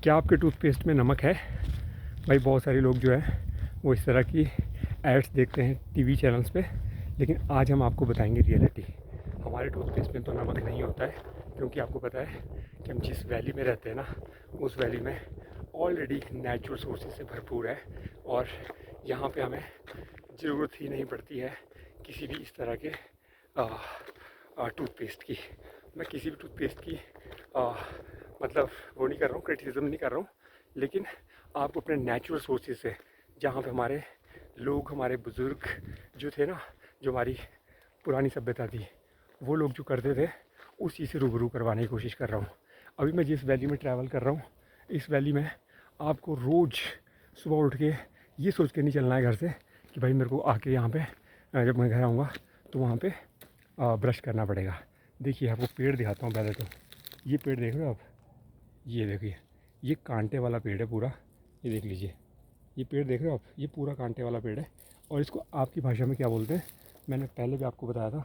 क्या आपके टूथपेस्ट में नमक है? भाई बहुत सारे लोग जो है वो इस तरह की एड्स देखते हैं टीवी चैनल्स पे, लेकिन आज हम आपको बताएंगे रियलिटी। हमारे टूथपेस्ट में तो नमक नहीं होता है, क्योंकि आपको पता है कि हम जिस वैली में रहते हैं ना, उस वैली में ऑलरेडी नेचुरल सोर्सेज से भरपूर है और यहाँ पे हमें ज़रूरत ही नहीं पड़ती है किसी भी इस तरह के टूथपेस्ट की। मैं किसी भी टूथपेस्ट की मतलब वो नहीं कर रहा हूँ, क्रिटिसिज्म नहीं कर रहा हूँ, लेकिन आपको अपने नेचुरल सोर्सेज से, जहाँ पे हमारे लोग, हमारे बुज़ुर्ग जो थे ना, जो हमारी पुरानी सभ्यता थी, वो लोग जो करते थे उस चीज़ से रूबरू करवाने की कोशिश कर रहा हूँ। अभी मैं जिस वैली में ट्रैवल कर रहा हूँ, इस वैली में आपको रोज़ सुबह उठ के ये सोच के नहीं चलना है घर से कि भाई मेरे को आके यहाँ पे जब मैं घर आऊँगा तो वहाँ पे ब्रश करना पड़ेगा। देखिए आपको पेड़ दिखाता हूँ पहले तो। ये पेड़ देख रहे हो आप? ये देखिए, ये कांटे वाला पेड़ है पूरा। ये देख लीजिए, ये पेड़ देख रहे हो आप? ये पूरा कांटे वाला पेड़ है और इसको आपकी भाषा में क्या बोलते हैं मैंने पहले भी आपको बताया था।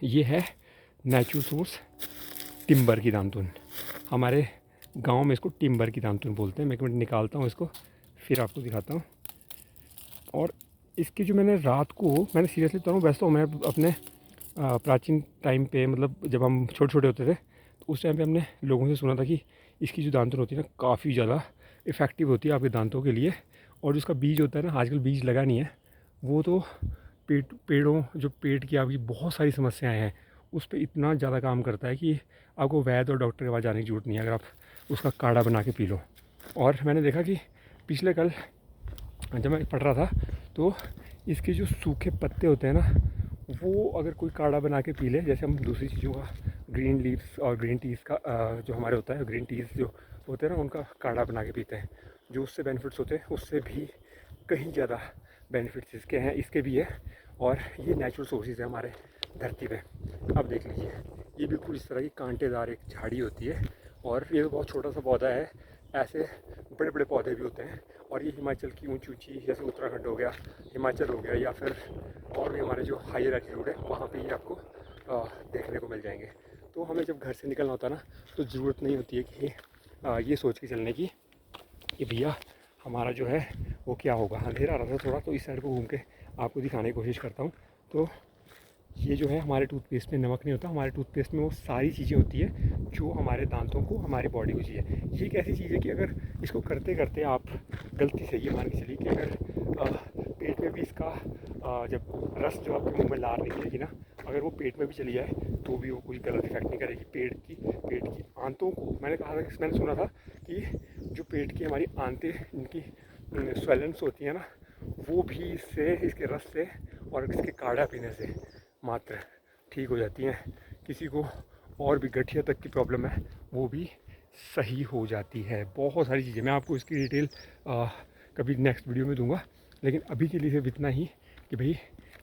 ये है नेचुरल सोर्स टिम्बर की दानतुन। हमारे गांव में इसको टिम्बर की दानतुन बोलते हैं। मैं एक मिनट निकालता हूँ इसको, फिर आपको दिखाता हूँ। और इसकी जो मैंने रात को, मैंने सीरियसली बता रहा हूँ, वैसे तो मैं अपने प्राचीन टाइम पे, मतलब जब हम छोटे छोटे होते थे तो उस टाइम पे हमने लोगों से सुना था कि इसकी जो दांतुन होती है ना, काफ़ी ज़्यादा इफ़ेक्टिव होती है आपके दांतों के लिए। और जो उसका बीज होता है ना, आजकल बीज लगा नहीं है, वो तो पेड़ों, जो पेट की आपकी बहुत सारी समस्याएं हैं उस पर इतना ज़्यादा काम करता है कि आपको वैद्य और डॉक्टर के पास जाने की ज़रूरत नहीं है अगर आप उसका काढ़ा बना के पी लो। और मैंने देखा कि पिछले कल जब मैं पढ़ रहा था तो इसके जो सूखे पत्ते होते हैं ना, वो अगर कोई काढ़ा बना के पी ले, जैसे हम दूसरी चीज़ों का ग्रीन लीव्स और ग्रीन टीज़ का जो हमारे होता है, ग्रीन टीज़ जो होते हैं ना, उनका काढ़ा बना के पीते हैं, जो उससे बेनिफिट्स होते हैं उससे भी कहीं ज़्यादा बेनिफिट्स इसके भी है। और ये नेचुरल सोर्सेज है हमारे धरती पे। अब देख लीजिए, ये बिल्कुल इस तरह की कांटेदार एक झाड़ी होती है और ये तो बहुत छोटा सा पौधा है। ऐसे बड़े बड़े पौधे भी होते हैं और ये हिमाचल की ऊंची ऊंची, जैसे उत्तराखंड हो गया, हिमाचल हो गया, या फिर और भी हमारे जो हायर एल्टीट्यूड है वहाँ पे ये आपको देखने को मिल जाएंगे। तो हमें जब घर से निकलना होता है ना, तो ज़रूरत नहीं होती है कि ये सोच के चलने की कि भैया हमारा जो है वो क्या होगा। अंधेरा आ रहा था थोड़ा, तो इस साइड को घूम के आपको दिखाने की कोशिश करता हूँ। तो ये जो है, हमारे टूथपेस्ट में नमक नहीं होता, हमारे टूथपेस्ट में वो सारी चीज़ें होती है जो हमारे दांतों को, हमारी बॉडी को चाहिए। ये एक ऐसी चीज़ है कि अगर इसको करते करते आप गलती से, ये मान के चलिए कि अगर पेट में भी इसका जब रस जो आपके मुंह में लार निकलेगी ना, अगर वो पेट में भी चली जाए तो भी वो कोई गलत इफेक्ट नहीं करेगी पेट की आंतों को। मैंने कहा था कि, मैंने सुना था कि जो पेट की हमारी आंतें, इनकी स्वेलेंस होती है ना, वो भी इससे, इसके रस से और इसके काढ़ा पीने से मात्र ठीक हो जाती हैं। किसी को और भी गठिया तक की प्रॉब्लम है वो भी सही हो जाती है। बहुत सारी चीज़ें मैं आपको इसकी डिटेल कभी नेक्स्ट वीडियो में दूंगा, लेकिन अभी के लिए सिर्फ इतना ही कि भाई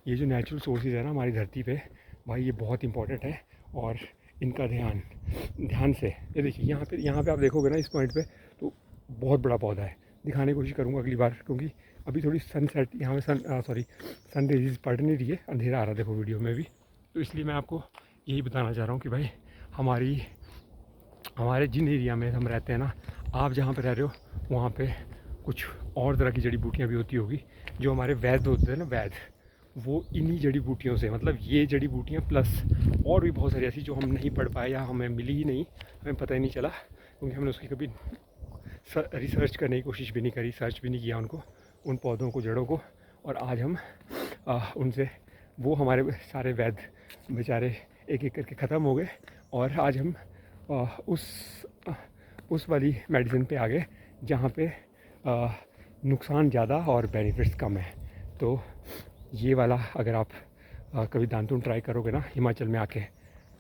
ये जो नेचुरल सोर्सेज है ना हमारी धरती पे, भाई ये बहुत इंपॉर्टेंट है और इनका ध्यान से, ये देखिए यहाँ पे आप देखोगे ना इस पॉइंट पे, तो बहुत बड़ा पौधा है। दिखाने की कोशिश करूँगा अगली बार, क्योंकि अभी थोड़ी सनसेट यहाँ पे सन रेजिस पड़ नहीं रही है, अंधेरा आ रहा है देखो वीडियो में भी। तो इसलिए मैं आपको यही बताना चाह रहा हूँ कि भाई हमारे जिन एरिया में हम रहते हैं ना, आप जहाँ पे रह रहे हो वहाँ पे कुछ और तरह की जड़ी बूटियाँ भी होती होगी। जो हमारे वैद्य होते हैं ना, वैद्य, वो इन्हीं जड़ी बूटियों से, मतलब ये जड़ी बूटियाँ प्लस और भी बहुत सारी ऐसी जो हम नहीं पढ़ पाए या हमें मिली ही नहीं, हमें पता ही नहीं चला, क्योंकि हमने उसकी कभी रिसर्च करने की कोशिश भी नहीं करी, सर्च भी नहीं किया उनको, उन पौधों को, जड़ों को। और आज हम उनसे, वो हमारे सारे वैद्य बेचारे एक एक करके ख़त्म हो गए और आज हम उस वाली मेडिसिन पे आ गए जहाँ पे नुकसान ज़्यादा और बेनिफिट्स कम है। तो ये वाला अगर आप कभी दांतुन ट्राई करोगे ना हिमाचल में आके,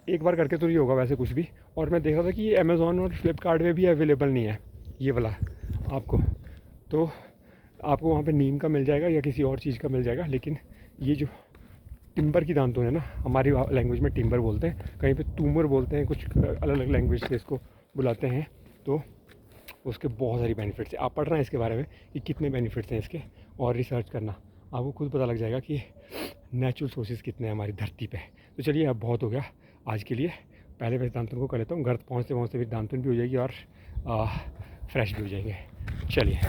एक बार करके तो ये होगा वैसे कुछ भी। और मैं देख रहा था कि ये अमेज़ॉन और फ्लिपकार्ट में भी अवेलेबल नहीं है ये वाला आपको, तो आपको वहाँ पे नीम का मिल जाएगा या किसी और चीज़ का मिल जाएगा। लेकिन ये जो टिम्बर की दांतुन है ना, हमारी लैंग्वेज में टिम्बर बोलते हैं, कहीं पे तूमर बोलते हैं, कुछ अलग अलग लैंग्वेज से इसको बुलाते हैं। तो उसके बहुत सारी बेनिफिट्स है। आप पढ़ रहे हैं इसके बारे में कि कितने बेनिफिट्स हैं इसके, और रिसर्च करना, आपको खुद पता लग जाएगा कि नेचुरल सोर्सेज कितने हैं हमारी धरती पे। तो चलिए अब बहुत हो गया आज के लिए, पहले मैं दांतुन को कर लेता हूँ, घर पहुँचते पहुँचते फिर दांतुन भी हो जाएगी और फ्रेश भी हो जाएंगे। चलिए।